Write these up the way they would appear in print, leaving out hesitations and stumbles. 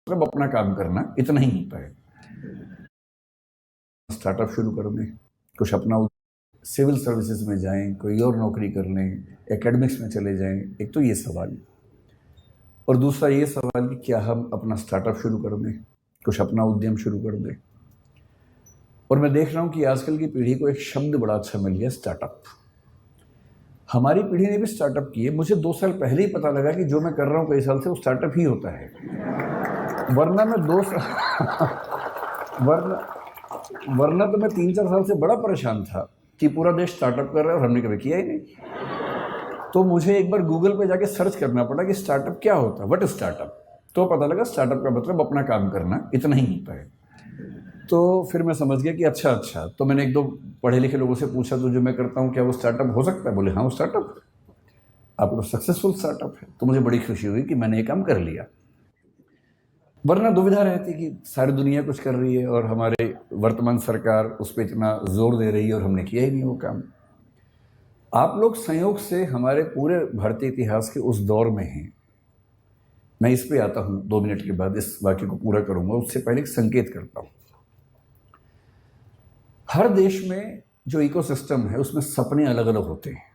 मतलब अपना काम करना, इतना ही होता है। स्टार्टअप शुरू कर दें, कुछ अपना सिविल सर्विसेज में जाएं, कोई और नौकरी कर लें, एकेडमिक्स में चले जाएं, एक तो ये सवाल। और दूसरा ये सवाल कि क्या हम अपना स्टार्टअप शुरू कर दें, कुछ अपना उद्यम शुरू कर दें। और मैं देख रहा हूँ कि आजकल की पीढ़ी को एक शब्द बड़ा अच्छा मिल गया, स्टार्टअप। हमारी पीढ़ी ने भी स्टार्टअप किए। मुझे 2 साल पहले ही पता लगा कि जो मैं कर रहा हूँ कई साल से वो स्टार्टअप ही होता है। वरना मैं 2 साल वरना तो मैं 3-4 साल से बड़ा परेशान था कि पूरा देश स्टार्टअप कर रहा है और हमने कभी किया ही नहीं। तो मुझे एक बार गूगल पे जाके सर्च करना पड़ा कि स्टार्टअप क्या होता है, व्हाट इज स्टार्टअप। तो पता लगा स्टार्टअप का मतलब अपना काम करना, इतना ही होता है। तो फिर मैं समझ गया कि अच्छा। तो मैंने 1-2 पढ़े लिखे लोगों से पूछा, तो जो मैं करता हूँ क्या वो स्टार्टअप हो सकता है? बोले हाँ वो स्टार्टअप, आपको तो सक्सेसफुल स्टार्टअप है। तो मुझे बड़ी खुशी हुई कि मैंने ये काम कर लिया। वरना दुविधा रहती कि सारी दुनिया कुछ कर रही है और हमारे वर्तमान सरकार उस पर इतना जोर दे रही है और हमने किया ही नहीं वो काम। आप लोग संयोग से हमारे पूरे भारतीय इतिहास के उस दौर में हैं। मैं इस पे आता हूँ 2 मिनट के बाद, इस वाक्य को पूरा करूंगा। उससे पहले एक संकेत करता हूँ। हर देश में जो इकोसिस्टम है उसमें सपने अलग अलग होते हैं।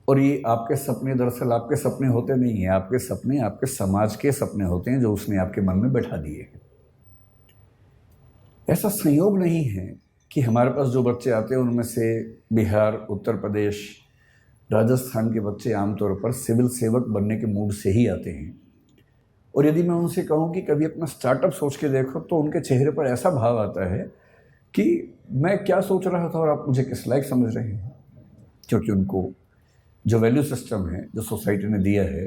और ये आपके सपने दरअसल आपके सपने होते नहीं हैं, आपके सपने आपके समाज के सपने होते हैं जो उसने आपके मन में बैठा दिए हैं। ऐसा संयोग नहीं है कि हमारे पास जो बच्चे आते हैं उनमें से बिहार, उत्तर प्रदेश, राजस्थान के बच्चे आमतौर पर सिविल सेवक बनने के मूड से ही आते हैं। और यदि मैं उनसे कहूँ कि कभी अपना स्टार्टअप सोच के देखो, तो उनके चेहरे पर ऐसा भाव आता है कि मैं क्या सोच रहा था और आप मुझे किस लायक समझ रहे हैं। क्योंकि उनको जो वैल्यू सिस्टम है जो सोसाइटी ने दिया है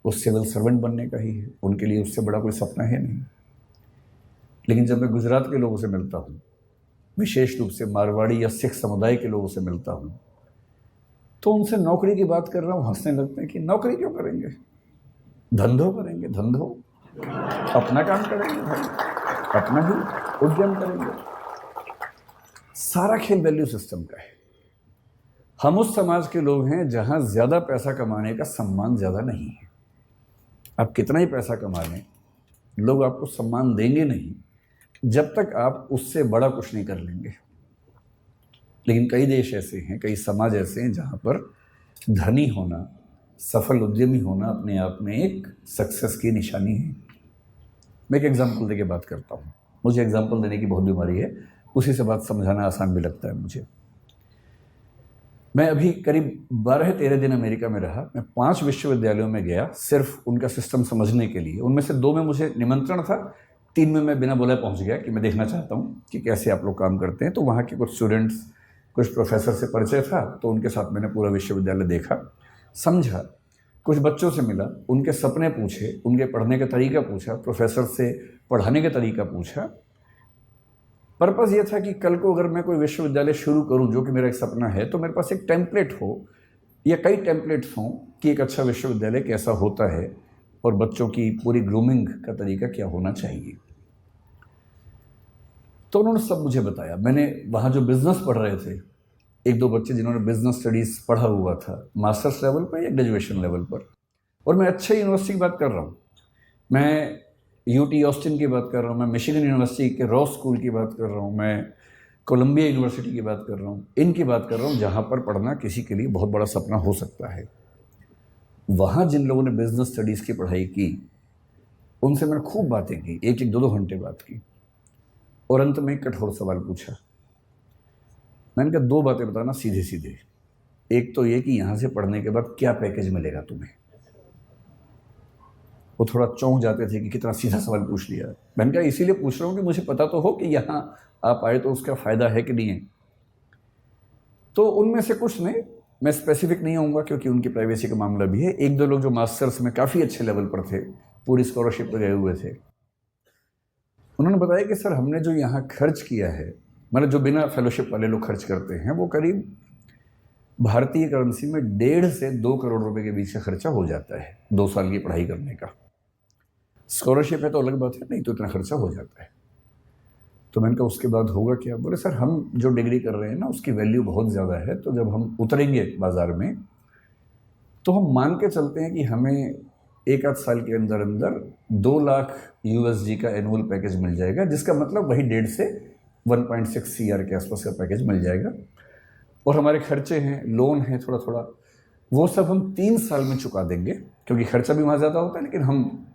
वो सिविल सर्वेंट बनने का ही है। उनके लिए उससे बड़ा कोई सपना है नहीं। लेकिन जब मैं गुजरात के लोगों से मिलता हूँ, विशेष रूप से मारवाड़ी या सिख समुदाय के लोगों से मिलता हूँ, तो उनसे नौकरी की बात कर रहा हूँ, हंसने लगते हैं कि नौकरी क्यों करेंगे, धंधो करेंगे, धंधो, अपना काम करेंगे भाई, अपना ही उद्यम करेंगे। सारा खेल वैल्यू सिस्टम का है। हम उस समाज के लोग हैं जहां ज्यादा पैसा कमाने का सम्मान ज्यादा नहीं है। आप कितना ही पैसा कमा लें, लोग आपको सम्मान देंगे नहीं जब तक आप उससे बड़ा कुछ नहीं कर लेंगे। लेकिन कई देश ऐसे हैं, कई समाज ऐसे हैं जहां पर धनी होना, सफल उद्यमी होना अपने आप में एक सक्सेस की निशानी है। मैं एक एग्जाम्पल देके बात करता हूँ। मुझे एग्जाम्पल देने की बहुत बीमारी है, उसी से बात समझाना आसान भी लगता है मुझे। मैं अभी करीब 12-13 दिन अमेरिका में रहा। मैं 5 विश्वविद्यालयों में गया सिर्फ उनका सिस्टम समझने के लिए। उनमें से 2 में मुझे निमंत्रण था, 3 में मैं बिना बोले पहुंच गया कि मैं देखना चाहता हूं कि कैसे आप लोग काम करते हैं। तो वहाँ के कुछ स्टूडेंट्स, कुछ प्रोफेसर से परिचय था, तो उनके साथ मैंने पूरा विश्वविद्यालय देखा, समझा, कुछ बच्चों से मिला, उनके सपने पूछे, उनके पढ़ने का तरीका पूछा, प्रोफेसर से पढ़ाने का तरीका पूछा। पर्पज़ ये था कि कल को अगर मैं कोई विश्वविद्यालय शुरू करूं, जो कि मेरा एक सपना है, तो मेरे पास एक टेम्पलेट हो या कई टेम्पलेट्स हों कि एक अच्छा विश्वविद्यालय कैसा होता है और बच्चों की पूरी ग्रूमिंग का तरीका क्या होना चाहिए। तो उन्होंने सब मुझे बताया। मैंने वहाँ जो बिजनेस पढ़ रहे थे, 1-2 बच्चे जिन्होंने बिजनेस स्टडीज़ पढ़ा हुआ था मास्टर्स लेवल पर या ग्रेजुएशन लेवल पर, और मैं अच्छे यूनिवर्सिटी की बात कर रहा हूँ, मैं यूटी ऑस्टिन की बात कर रहा हूँ, मैं मिशिगन यूनिवर्सिटी के रॉस स्कूल की बात कर रहा हूँ, मैं कोलंबिया यूनिवर्सिटी की बात कर रहा हूँ, इनकी बात कर रहा हूँ जहाँ पर पढ़ना किसी के लिए बहुत बड़ा सपना हो सकता है। वहाँ जिन लोगों ने बिजनेस स्टडीज़ की पढ़ाई की, उनसे मैंने खूब बातें की, 1-1, 2-2 घंटे बात की, और अंत में एक कठोर सवाल पूछा। मैंने कहा 2 बातें बताना सीधे सीधे। एक तो ये कि यहाँ से पढ़ने के बाद क्या पैकेज मिलेगा तुम्हें। वो थोड़ा चौंक जाते थे कि कितना सीधा सवाल पूछ लिया। मैंने कहा इसीलिए पूछ रहा हूँ कि मुझे पता तो हो कि यहाँ आप आए तो उसका फ़ायदा है कि नहीं है। तो उनमें से कुछ ने, मैं स्पेसिफिक नहीं होऊंगा क्योंकि उनकी प्राइवेसी का मामला भी है, 1-2 लोग जो मास्टर्स में काफ़ी अच्छे लेवल पर थे, पूरी स्कॉलरशिप पर गए हुए थे, उन्होंने बताया कि सर हमने जो यहाँ खर्च किया है, मतलब जो बिना फेलोशिप वाले लोग खर्च करते हैं, वो करीब भारतीय करेंसी में 1.5 से 2 करोड़ रुपए के बीच का खर्चा हो जाता है 2 साल की पढ़ाई करने का। स्कॉलरशिप है तो अलग बात है, नहीं तो इतना खर्चा हो जाता है। तो मैंने कहा उसके बाद होगा क्या? बोले सर हम जो डिग्री कर रहे हैं ना उसकी वैल्यू बहुत ज़्यादा है, तो जब हम उतरेंगे बाज़ार में तो हम मान के चलते हैं कि हमें एक आध साल के अंदर अंदर 2 लाख USD का एनुअल पैकेज मिल जाएगा, जिसका मतलब वही 1.5 से 1.6 CR के आसपास का पैकेज मिल जाएगा। और हमारे खर्चे हैं, लोन है थोड़ा थोड़ा, वो सब हम 3 साल में चुका देंगे, क्योंकि खर्चा भी वहाँ ज़्यादा होता है, लेकिन हम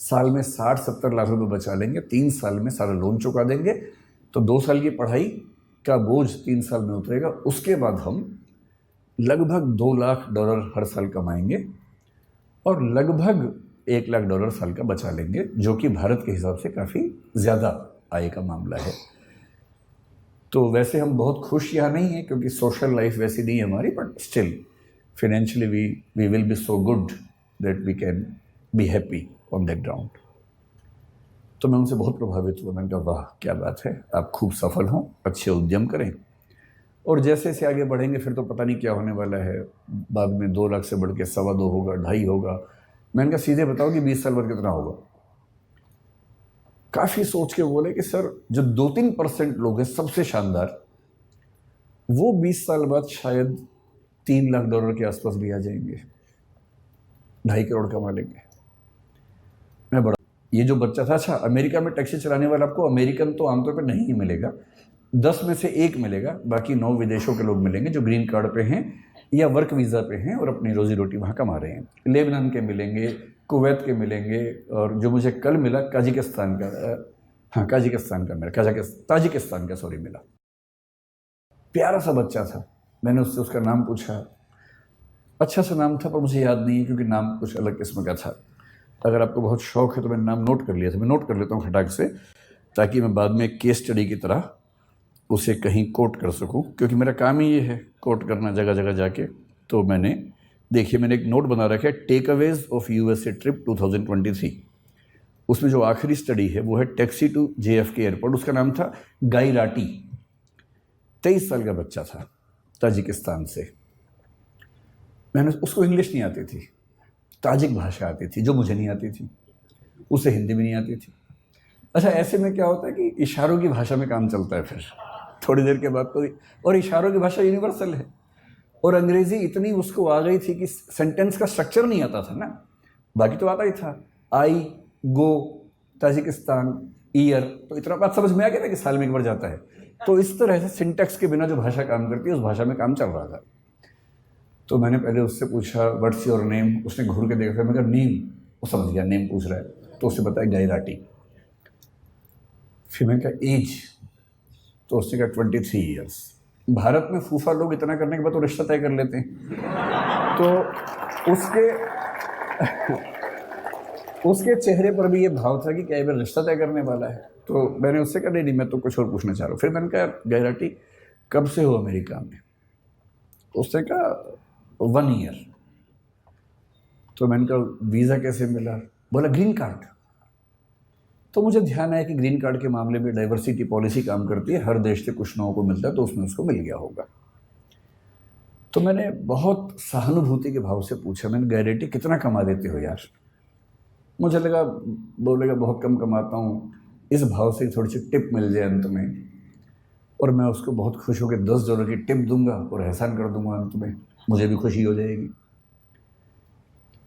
साल में 60-70 लाख रुपए बचा लेंगे, 3 साल में सारा लोन चुका देंगे। तो 2 साल की पढ़ाई का बोझ 3 साल में उतरेगा। उसके बाद हम लगभग $2 लाख हर साल कमाएंगे और लगभग $1 लाख साल का बचा लेंगे, जो कि भारत के हिसाब से काफ़ी ज़्यादा आय का मामला है। तो वैसे हम बहुत खुश यहाँ नहीं हैं, क्योंकि सोशल लाइफ वैसी नहीं है हमारी, but still financially we will be so good that we can be happy on that ground. तो मैं उनसे बहुत प्रभावित हुआ। मैंने कहा वाह क्या बात है, आप खूब सफल हों, अच्छे उद्यम करें, और जैसे जैसे आगे बढ़ेंगे फिर तो पता नहीं क्या होने वाला है। बाद में 2 लाख से बढ़ के 2.25 होगा, 2.5 होगा। मैंने कहा सीधे बताओ कि 20 साल बाद कितना होगा। काफ़ी सोच के बोले कि सर जो 2-3% लोग हैं सबसे शानदार, वो 20 साल बाद शायद $3 लाख के आसपास भी आ जाएंगे, 2.5 करोड़ कमा लेंगे। मैं बड़ा ये जो बच्चा था, अच्छा अमेरिका में टैक्सी चलाने वाला आपको अमेरिकन तो आमतौर पर नहीं मिलेगा, 10 में से 1 मिलेगा, बाकी 9 विदेशों के लोग मिलेंगे जो ग्रीन कार्ड पे हैं या वर्क वीज़ा पे हैं और अपनी रोजी रोटी वहाँ कमा रहे हैं। लेबनान के मिलेंगे, कुवैत के मिलेंगे, और जो मुझे कल मिला काजिकिस्तान का, हाँ काजिकिस्तान का मिला, ताजिकिस्तान का सॉरी मिला। प्यारा सा बच्चा था। मैंने उससे उसका नाम पूछा, अच्छा सा नाम था पर मुझे याद नहीं है क्योंकि नाम कुछ अलग किस्म का था। अगर आपको बहुत शौक है तो मैंने नाम नोट कर लिया था, मैं नोट कर लेता हूँ खटाक से, ताकि मैं बाद में केस स्टडी की तरह उसे कहीं कोट कर सकूं, क्योंकि मेरा काम ही ये है कोट करना जगह जगह जाके। तो मैंने देखिए, मैंने एक नोट बना रखा है, टेकअवेज ऑफ USA ट्रिप 2023। उसमें जो आखिरी स्टडी है वो है टैक्सी टू JFK एयरपोर्ट। उसका नाम था गाई राटी, 23 साल का बच्चा था, ताजिकिस्तान से। मैंने उसको इंग्लिश नहीं आती थी, ताजिक भाषा आती थी जो मुझे नहीं आती थी, उसे हिंदी भी नहीं आती थी। अच्छा, ऐसे में क्या होता है कि इशारों की भाषा में काम चलता है फिर थोड़ी देर के बाद तो, और इशारों की भाषा यूनिवर्सल है। और अंग्रेज़ी इतनी उसको आ गई थी कि सेंटेंस का स्ट्रक्चर नहीं आता था ना, बाकी तो आता ही था, आई गो ताजिकिस्तान ईयर, तो इतना बात समझ में आ गया था कि साल में एक बार जाता है। तो इस तरह से सिंटेक्स के बिना जो भाषा काम करती है उस भाषा में काम चल रहा था। तो मैंने पहले उससे पूछा व्हाट्स योर नेम, उसने घूर के देखा, मैं कहा नेम, वो समझ गया नेम पूछ रहा है, तो उससे बताया गाई राटी। फिर मैंने कहा एज, तो उसने कहा 23 ईयर्स। भारत में फूफा लोग इतना करने के बाद तो रिश्ता तय कर लेते हैं, तो उसके चेहरे पर भी ये भाव था कि क्या ये रिश्ता तय करने वाला है। तो मैंने उससे कहा नहीं मैं तो कुछ और पूछना चाह रहा हूँ। फिर मैंने कहा गाई राटी कब से हो अमेरिका में? उसने कहा 1 ईयर। तो मैंने कहा वीज़ा कैसे मिला? बोला ग्रीन कार्ड। तो मुझे ध्यान आया कि ग्रीन कार्ड के मामले में डाइवर्सिटी पॉलिसी काम करती है, हर देश से कुछ लोगों को मिलता है, तो उसमें उसको मिल गया होगा। तो मैंने बहुत सहानुभूति के भाव से पूछा, मैंने गाई राटी कितना कमा देते हो यार? मुझे लगा बोलेगा बहुत कम कमाता हूँ, इस भाव से थोड़ी सी टिप मिल जाए अंत में, और मैं उसको बहुत खुश होकर $10 की टिप दूंगा और एहसान कर दूंगा अंत में, मुझे भी खुशी हो जाएगी।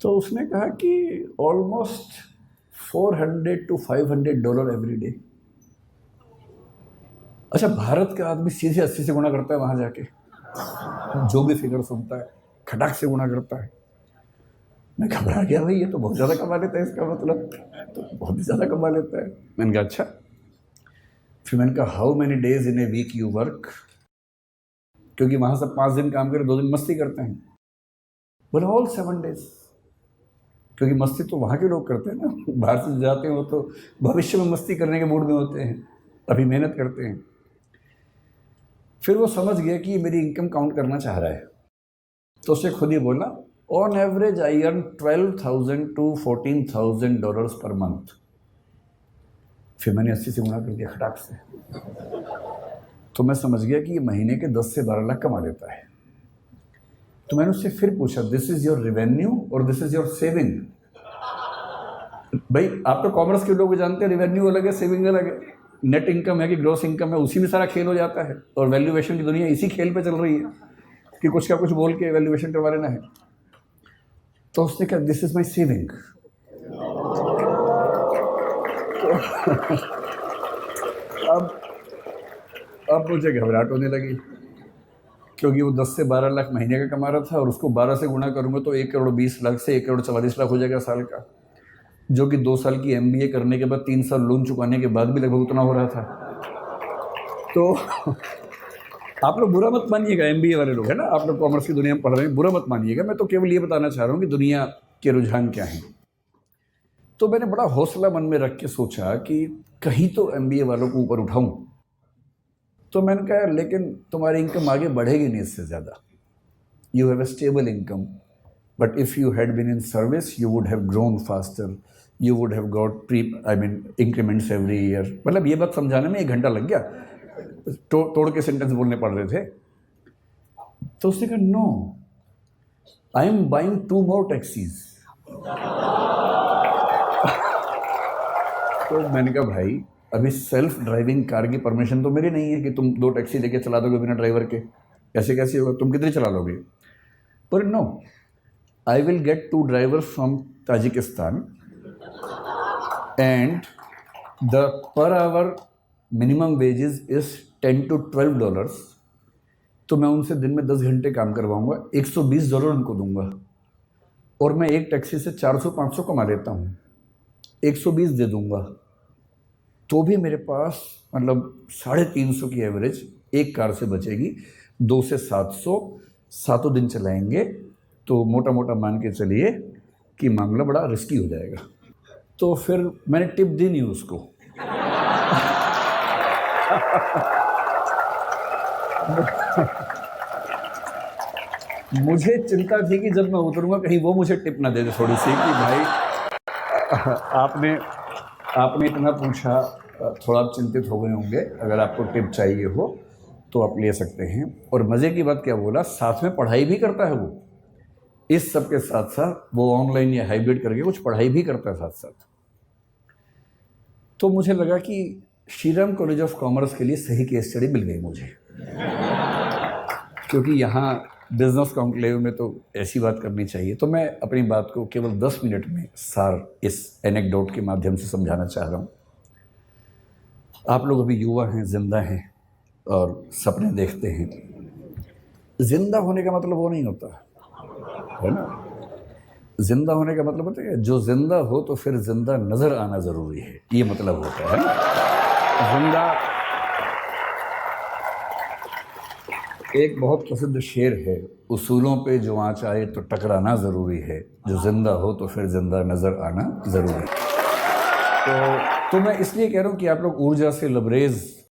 तो उसने कहा कि ऑलमोस्ट $400 to $500 एवरी डे। अच्छा, भारत का आदमी सीधे 80 से गुणा करता है वहाँ जाके, जो भी फिगर सुनता है खटाक से गुणा करता है। मैं घबरा गया, भाई ये तो बहुत ज़्यादा कमा लेता है, इसका मतलब तो बहुत ही ज़्यादा कमा लेता है। मैंने कहा अच्छा। फिर मैंने कहा how many days in a week you work, क्योंकि वहाँ सब 5 दिन काम करे, 2 दिन मस्ती करते हैं। बोला ऑल 7 days, क्योंकि मस्ती तो वहाँ के लोग करते हैं ना, बाहर से जाते हैं वो तो भविष्य में मस्ती करने के मूड में होते हैं, अभी मेहनत करते हैं। फिर वो समझ गया कि मेरी इनकम काउंट करना चाह रहा है, तो उससे खुद ही बोला on average I earn $12,000 to $14,000 per month. फिर मैंने 80 से गुणा कर दिया खटाक से, तो मैं समझ गया कि ये महीने के 10 से 12 लाख कमा लेता है। तो मैंने उससे फिर पूछा दिस इज योर रेवेन्यू और दिस इज योर सेविंग? भाई आप तो कॉमर्स के लोग जानते हैं, रेवेन्यू अलग है, सेविंग अलग है, नेट इनकम है कि ग्रॉस इनकम है, उसी में सारा खेल हो जाता है। और वैल्यूएशन की दुनिया इसी खेल पे चल रही है कि कुछ का कुछ बोल के वैल्यूएशन करवा लेना है। तो उसने कहा दिस इज़ माई सेविंग। अब मुझे घबराहट होने लगी, क्योंकि वो 10 से 12 लाख महीने का कमा रहा था और उसको 12 से गुणा करूँगा तो 1 करोड़ 20 लाख से 1 करोड़ 44 लाख हो जाएगा साल का, जो कि 2 साल की MBA करने के बाद 3 साल लोन चुकाने के बाद भी लगभग उतना हो रहा था। तो आप लोग बुरा मत मानिएगा, MBA वाले लोग है ना, आप लोग कॉमर्स की दुनिया में पढ़ रहे हैं, बुरा मत मानिएगा, मैं तो केवल ये बताना चाह रहा हूँ कि दुनिया के रुझान क्या हैं। तो मैंने बड़ा हौसला मन में रख के सोचा कि कहीं तो MBA वालों को ऊपर उठाऊं। तो मैंने कहा लेकिन तुम्हारी इनकम आगे बढ़ेगी नहीं इससे ज़्यादा, you have a stable income, but if you had been in service you would have grown faster, you would have got increments every year. मतलब ये बात समझाने में 1 घंटा लग गया, तोड़ के सेंटेंस बोलने पड़ रहे थे। तो उसने कहा no, I am buying 2 more taxis. तो मैंने कहा भाई अभी सेल्फ ड्राइविंग कार की परमिशन तो मेरी नहीं है कि तुम 2 टैक्सी लेके चला दोगे बिना ड्राइवर के, ऐसे कैसे होगा, तुम कितनी चला लोगे। पर no, I will get 2 drivers from Tajikistan and the per hour minimum wages is $10 to $12। तो मैं उनसे दिन में 10 घंटे काम करवाऊंगा, $120 उनको दूंगा, और मैं एक टैक्सी से 400-500 कमा लेता हूँ, 120 दे दूंगा, तो भी मेरे पास मतलब 350 की एवरेज एक कार से बचेगी। 2 से 700 7 दिन चलाएंगे तो मोटा मोटा मान के चलिए कि मामला बड़ा रिस्की हो जाएगा। तो फिर मैंने टिप दी नहीं उसको। मुझे चिंता थी कि जब मैं उतरूंगा कहीं वो मुझे टिप ना दे दे थोड़ी सी कि भाई आपने इतना पूछा, थोड़ा आप चिंतित हो गए होंगे, अगर आपको टिप चाहिए हो तो आप ले सकते हैं। और मज़े की बात क्या बोला, साथ में पढ़ाई भी करता है वो, इस सब के साथ साथ वो ऑनलाइन या हाइब्रिड करके कुछ पढ़ाई भी करता है साथ साथ। तो मुझे लगा कि श्रीराम कॉलेज ऑफ कॉमर्स के लिए सही केस स्टडी मिल गई मुझे, क्योंकि यहाँ बिजनेस कॉन्क्लेव में तो ऐसी बात करनी चाहिए। तो मैं अपनी बात को केवल 10 मिनट में सार इस एनेक्डोट के माध्यम से समझाना चाह रहा हूँ। आप लोग अभी युवा हैं, जिंदा हैं और सपने देखते हैं। जिंदा होने का मतलब वो नहीं होता है ना, जिंदा होने का मतलब होता है जो जिंदा हो तो फिर जिंदा नजर आना जरूरी है, ये मतलब होता है ना। जिंदा एक बहुत प्रसिद्ध शेर है, उसूलों पे जो आँच आए तो टकराना ज़रूरी है, जो जिंदा हो तो फिर जिंदा नज़र आना ज़रूरी है। तो मैं इसलिए कह रहा हूँ कि आप लोग ऊर्जा से लबरेज